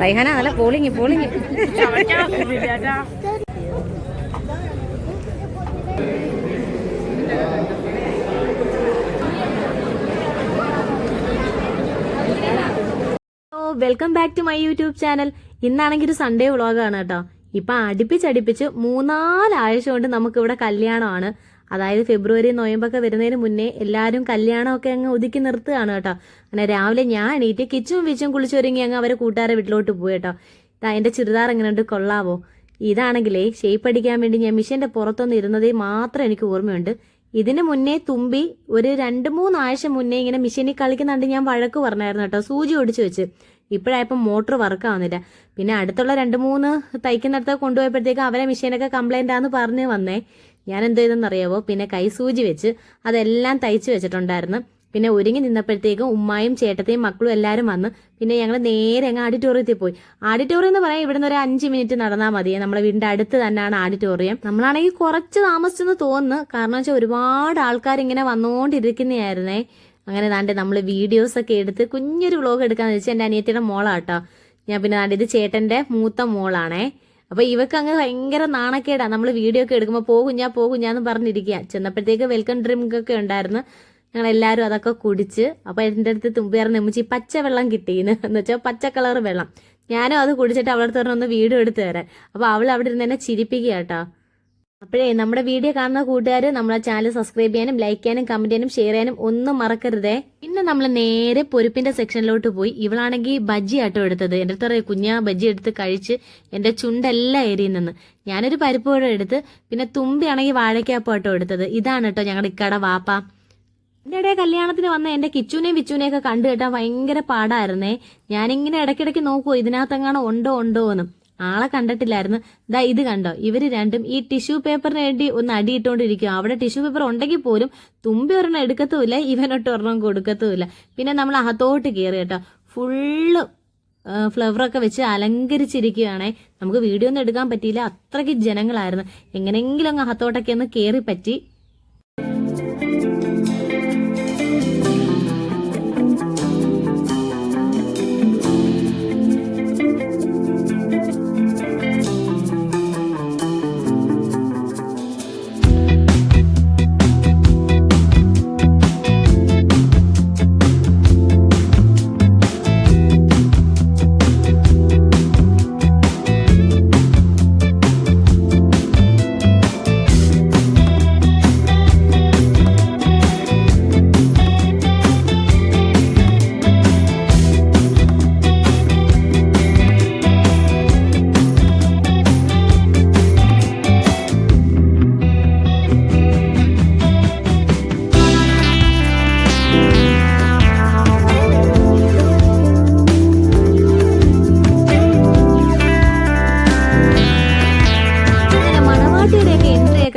റൈഹാന നല്ല പോളിങ് welcome back to my YouTube channel. ഇന്നാണെങ്കിൽ ഒരു സൺഡേ വ്ളോഗാണ് കേട്ടോ. ഇപ്പൊ അടുപ്പിച്ച് 3-4 ആഴ്ച കൊണ്ട് നമുക്ക് ഇവിടെ കല്യാണമാണ്. അതായത് ഫെബ്രുവരി നോയമ്പൊക്കെ വരുന്നതിന് മുന്നേ എല്ലാവരും കല്യാണമൊക്കെ അങ്ങ് ഒതുക്കി നിർത്തുകയാണ് കേട്ടോ. അങ്ങനെ രാവിലെ ഞാൻ എണീറ്റ് കിച്ചും കുളിച്ചൊരുങ്ങി അങ്ങ് അവരെ കൂട്ടുകാരെ വീട്ടിലോട്ട് പോയി കേട്ടോ. എന്റെ ചുരിദാർ എങ്ങനെയുണ്ട്, കൊള്ളാവോ? ഇതാണെങ്കിലേ ഷേപ്പ് അടിക്കാൻ വേണ്ടി ഞാൻ മിഷീന്റെ പുറത്തൊന്ന് ഇരുന്നതേ മാത്രം എനിക്ക് ഓർമ്മയുണ്ട്. ഇതിന് മുന്നേ തുമ്പി ഒരു 2-3 ആഴ്ച മുന്നേ ഇങ്ങനെ മെഷീനിൽ കളിക്കുന്നുണ്ട്. ഞാൻ വഴക്ക് പറഞ്ഞായിരുന്നു കേട്ടോ, സൂചി ഒടിച്ചു വെച്ച്. ഇപ്പോഴായപ്പോൾ മോട്ടർ വർക്കാവുന്നില്ല. പിന്നെ അടുത്തുള്ള 2-3 തയ്ക്കുന്നിടത്ത് കൊണ്ടുപോയപ്പോഴത്തേക്ക് അവരെ മെഷീനൊക്കെ കംപ്ലൈന്റ് ആണെന്ന് പറഞ്ഞ് വന്നേ. ഞാൻ എന്ത് ചെയ്തെന്നറിയാവോ, പിന്നെ കൈസൂചി വെച്ച് അതെല്ലാം തയ്ച്ചു വെച്ചിട്ടുണ്ടായിരുന്നു. പിന്നെ ഒരുങ്ങി നിന്നപ്പോഴത്തേക്കും ഉമ്മായും ചേട്ടത്തെയും മക്കളും എല്ലാവരും വന്ന് പിന്നെ ഞങ്ങൾ നേരെ അങ്ങ് ഓഡിറ്റോറിയത്തിൽ പോയി. ഓഡിറ്റോറിയം എന്ന് പറയാൻ ഇവിടുന്ന് ഒരു 5 മിനിറ്റ് നടന്നാൽ മതിയെ. നമ്മളെ വീടിന്റെ അടുത്ത് തന്നെയാണ് ഓഡിറ്റോറിയം. നമ്മളാണെങ്കിൽ കുറച്ച് താമസിച്ചെന്ന് തോന്നുന്നു. കാരണം വെച്ചാൽ ഒരുപാട് ആൾക്കാർ ഇങ്ങനെ വന്നുകൊണ്ടിരിക്കുന്നതായിരുന്നേ. അങ്ങനെ ദാണ്ട് നമ്മൾ വീഡിയോസ് ഒക്കെ എടുത്ത് കുഞ്ഞൊരു വ്ളോഗ് എടുക്കാന്ന് വെച്ചാൽ എൻ്റെ അനിയത്തിയുടെ മോളാട്ടോ. ഞാൻ പിന്നെ ദാണ്ട് ഇത് ചേട്ടന്റെ മൂത്ത മോളാണേ. അപ്പൊ ഇവക്ക് അങ്ങ് ഭയങ്കര നാണക്കേടാ. നമ്മൾ വീഡിയോ ഒക്കെ എടുക്കുമ്പോൾ പോകുഞ്ഞാന്ന് പറഞ്ഞിരിക്കുക. ചെന്നപ്പോഴത്തേക്ക് വെൽക്കം ഡ്രിങ്ക് ഒക്കെ ഉണ്ടായിരുന്നു. ഞങ്ങൾ എല്ലാവരും അതൊക്കെ കുടിച്ച്. അപ്പൊ എൻ്റെ അടുത്ത് തുമ്പി പറഞ്ഞ് നമ്മച്ചി പച്ച വെള്ളം കിട്ടിയെന്ന് വെച്ചാൽ പച്ച കളർ വെള്ളം. ഞാനും അത് കുടിച്ചിട്ട് അവളുടെ അടുത്ത് പറഞ്ഞൊന്ന് വീഡിയോ എടുത്ത് തരാൻ. അപ്പൊ അവൾ അവിടെ ഇരുന്ന് എന്നെ ചിരിപ്പിക്കുക കേട്ടോ. അപ്പോഴേ നമ്മുടെ വീഡിയോ കാണുന്ന കൂട്ടുകാർ നമ്മളെ ചാനൽ സബ്സ്ക്രൈബ് ചെയ്യാനും ലൈക്ക് ചെയ്യാനും കമന്റ് ചെയ്യാനും ഷെയർ ചെയ്യാനും ഒന്നും മറക്കരുതേ. പിന്നെ നമ്മൾ നേരെ പൊരിപ്പിന്റെ സെക്ഷനിലോട്ട് പോയി. ഇവളാണെങ്കിൽ ബജ്ജി ആട്ടോ എടുത്തത്. എൻ്റെ അടുത്ത് കുഞ്ഞാ ബജ്ജി എടുത്ത് കഴിച്ച് എൻ്റെ ചുണ്ടെല്ലാം എരിയുന്നെന്ന്. ഞാനൊരു പരിപ്പ് കൂടെ എടുത്ത്. പിന്നെ തുമ്പിയാണെങ്കിൽ വാഴയ്ക്കാപ്പം ആട്ടോ എടുത്തത്. ഇതാണ് കേട്ടോ ഞങ്ങളുടെ ഇക്കട വാപ്പ. എൻ്റെ ഇടയിൽ കല്യാണത്തിന് വന്ന എൻ്റെ കിച്ചുനെയും വിച്ചുനെയൊക്കെ കണ്ടു കേട്ടാൻ ഭയങ്കര പാടായിരുന്നേ. ഞാനിങ്ങനെ ഇടയ്ക്കിടയ്ക്ക് നോക്കുവോ ഇതിനകത്തെങ്ങാണോ ഉണ്ടോ എന്ന്. ആളെ കണ്ടിട്ടില്ലായിരുന്നു. ദാ ഇത് കണ്ടോ, ഇവര് രണ്ടും ഈ ടിഷ്യൂ പേപ്പറിന് വേണ്ടി ഒന്ന് അടിയിട്ടുകൊണ്ടിരിക്കും. അവിടെ ടിഷ്യൂ പേപ്പർ ഉണ്ടെങ്കിൽ പോലും തുമ്പി ഒരെണ്ണം എടുക്കത്തുമില്ല, ഇവനൊട്ട് ഒരെണ്ണം കൊടുക്കത്തുമില്ല. പിന്നെ നമ്മൾ അകത്തോട്ട് കയറി കേട്ടോ. ഫുള്ള് ഫ്ലവറൊക്കെ വെച്ച് അലങ്കരിച്ചിരിക്കുകയാണേ. നമുക്ക് വീഡിയോ ഒന്നും എടുക്കാൻ പറ്റിയില്ല, അത്രയ്ക്ക് ജനങ്ങളായിരുന്നു. എങ്ങനെയെങ്കിലും അങ്ങ് അകത്തോട്ടൊക്കെ ഒന്ന് കയറി പറ്റി.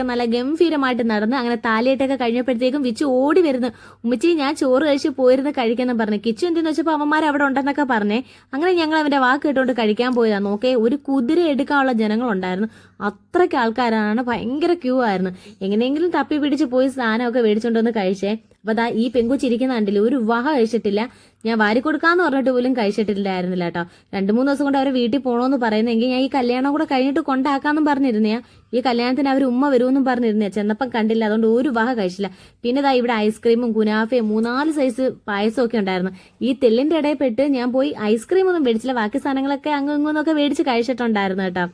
നല്ല ഗംഭീരമായിട്ട് നടന്ന് അങ്ങനെ താലിയായിട്ടൊക്കെ കഴിഞ്ഞപ്പോഴത്തേക്കും വിച്ചു ഓടി വരുന്നു. ഉമ്മച്ചി ഞാൻ ചോറ് കഴിച്ച് പോയിരുന്ന് കഴിക്കാന്ന് പറഞ്ഞു. കിച്ചു എന്തെന്ന് വെച്ചപ്പോൾ അവന്മാർ അവിടെ ഉണ്ടെന്നൊക്കെ പറഞ്ഞേ. അങ്ങനെ ഞങ്ങൾ അവന്റെ വാക്ക് കേട്ടോണ്ട് കഴിക്കാൻ പോയതാ. നോക്കേ, ഒരു കുതിര എടുക്കാനുള്ള ജനങ്ങളുണ്ടായിരുന്നു. അത്രയ്ക്ക് ആൾക്കാരാണ്, ഭയങ്കര ക്യൂ ആയിരുന്നു. എങ്ങനെയെങ്കിലും തപ്പി പിടിച്ച് പോയി സാധനമൊക്കെ മേടിച്ചോണ്ടൊന്ന് കഴിച്ചേ. അപ്പൊ ദാ ഈ പെങ്കുച്ചിരിക്കുന്ന കണ്ടില്ല, ഒരു വഹ കഴിച്ചിട്ടില്ല. ഞാൻ വാരി കൊടുക്കാന്ന് പറഞ്ഞിട്ട് പോലും കഴിച്ചിട്ടില്ലായിരുന്നില്ല കേട്ടോ. 2-3 ദിവസം കൊണ്ട് അവരെ വീട്ടിൽ പോകണമെന്ന് പറയുന്നെങ്കിൽ ഞാൻ ഈ കല്യാണം കൂടെ കഴിഞ്ഞിട്ട് കൊണ്ടാക്കാന്നും പറഞ്ഞിരുന്നേ. ഈ കല്യാണത്തിന് അവർ ഉമ്മ വരുമെന്നും പറഞ്ഞിരുന്നേ. ചെന്നപ്പം കണ്ടില്ല, അതുകൊണ്ട് ഒരു വഹ കഴിച്ചില്ല. പിന്നെ ദാ ഇവിടെ ഐസ്ക്രീമും കുനാഫയും 3-4 സൈസ് പായസവും ഒക്കെ ഉണ്ടായിരുന്നു. ഈ തെല്ലിന്റെ ഇടയിൽ പെട്ട് ഞാൻ പോയി ഐസ്ക്രീം ഒന്നും മേടിച്ചില്ല. ബാക്കി സാധനങ്ങളൊക്കെ അങ്ങൊക്കെ മേടിച്ച് കഴിച്ചിട്ടുണ്ടായിരുന്നു കേട്ടോ.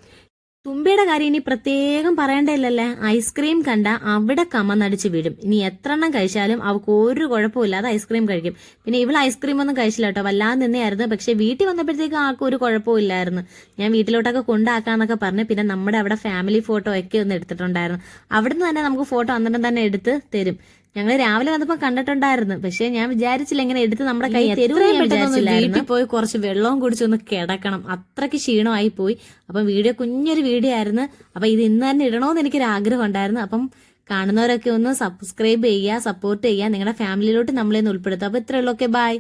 തുമ്പിയുടെ കാര്യം ഇനി പ്രത്യേകം പറയണ്ടല്ലേ. ഐസ്ക്രീം കണ്ട അവിടെ കമന്നടിച്ച് വീടും. ഇനി എത്ര എണ്ണം കഴിച്ചാലും അവൾക്ക് ഒരു കുഴപ്പമില്ലാതെ ഐസ്ക്രീം കഴിക്കും. പിന്നെ ഇവൾ ഐസ്ക്രീം ഒന്നും കഴിച്ചില്ല കേട്ടോ, വല്ലാതെ നിന്നെയായിരുന്നു. പക്ഷെ വീട്ടിൽ വന്നപ്പോഴത്തേക്കും ആൾക്ക് ഒരു കുഴപ്പമില്ലായിരുന്നു. ഞാൻ വീട്ടിലോട്ടൊക്കെ കൊണ്ടാക്കാന്നൊക്കെ പറഞ്ഞ് പിന്നെ നമ്മുടെ അവിടെ ഫാമിലി ഫോട്ടോ ഒക്കെ ഒന്ന് എടുത്തിട്ടുണ്ടായിരുന്നു. അവിടുന്ന് തന്നെ നമുക്ക് ഫോട്ടോ അന്നേരം തന്നെ എടുത്ത് തരും. ഞങ്ങൾ രാവിലെ വന്നപ്പോ കണ്ടിട്ടുണ്ടായിരുന്നു. പക്ഷെ ഞാൻ വിചാരിച്ചില്ല ഇങ്ങനെ എടുത്ത് നമ്മുടെ കൈ തരുമെന്ന്. വീട്ടിൽ പോയി കുറച്ച് വെള്ളവും കുടിച്ചൊന്ന് കിടക്കണം, അത്രയ്ക്ക് ക്ഷീണമായി പോയി. അപ്പം കുഞ്ഞൊരു വീഡിയോ ആയിരുന്നു. അപ്പൊ ഇത് ഇന്ന് തന്നെ ഇടണമെന്ന് എനിക്കൊരു ആഗ്രഹം ഉണ്ടായിരുന്നു. അപ്പം കാണുന്നവരൊക്കെ ഒന്ന് സബ്സ്ക്രൈബ് ചെയ്യുക, സപ്പോർട്ട് ചെയ്യുക, നിങ്ങളുടെ ഫാമിലിയിലോട്ട് നമ്മളെ ഒന്ന് ഉൾപ്പെടുത്തുക. അപ്പൊ ഇത്രയുള്ളൂ. Okay, by.